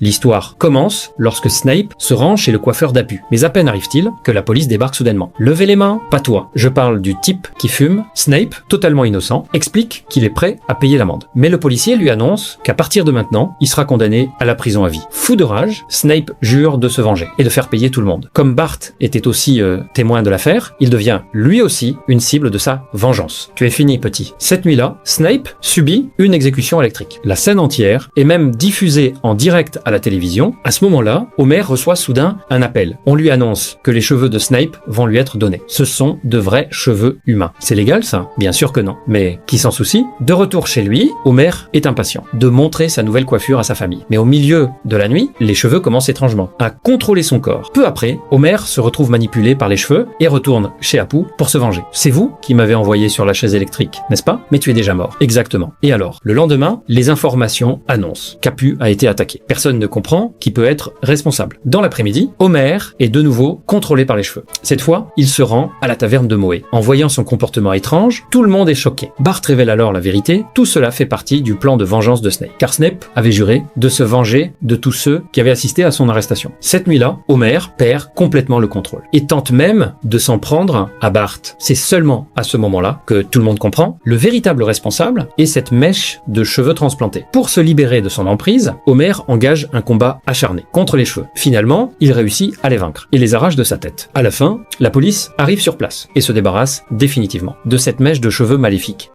L'histoire commence lorsque Snape se rend chez le coiffeur d'Apu. Mais à peine arrive-t-il que la police débarque soudainement. Levez les mains, pas toi. Je parle du type qui fume. Snape, totalement innocent, explique qu'il est prêt à payer l'amende. Mais le policier lui annonce qu'à partir de maintenant, il sera condamné à la prison à vie. Fou de rage, Snape jure de se venger et de faire payer tout le monde. Comme Bart était aussi témoin de l'affaire, il devient lui aussi une cible de sa vengeance. Tu es fini, petit. Cette nuit-là, Snape subit une exécution électrique. La scène entière est même diffusée en direct à la télévision. À ce moment-là, Homer reçoit soudain un appel. On lui annonce que les cheveux de Snape vont lui être donnés. Ce sont de vrais cheveux humains. C'est légal, ça? Bien sûr que non. Mais qui s'en soucie? De retour chez lui, Homer est impatient de montrer sa nouvelle coiffure à sa famille. Mais au milieu de la nuit, les cheveux commencent étrangement à contrôler son corps. Peu après, Homer se retrouve manipulé par les cheveux et retourne chez Apu pour se venger. C'est vous qui m'avez envoyé sur la chaise électrique, n'est-ce pas? Mais tu es déjà mort. Exactement. Et alors, le lendemain, les informations annoncent qu'Apu a été attaqué. Personne ne comprend qui peut être responsable. Dans l'après-midi, Homer est de nouveau contrôlé par les cheveux. Cette fois, il se rend à la taverne de Moé. En voyant son comportement étrange, tout le monde est choqué. Bart révèle alors la vérité. Tout cela fait partie du plan de vengeance de Snape. Car Snape avait juré de se venger de tous ceux qui avaient assisté à son arrestation. Cette nuit-là, Homer perd complètement le contrôle et tente même de s'en prendre à Bart. C'est seulement à ce moment-là que tout le monde comprend. Le véritable responsable est cette mèche de cheveux transplantés. Pour se libérer de son emprise, Homer engage un combat acharné contre les cheveux. Finalement, il réussit à les vaincre et les arrache de sa tête. À la fin, la police arrive sur place et se débarrasse définitivement de cette mèche de cheveux maléfique.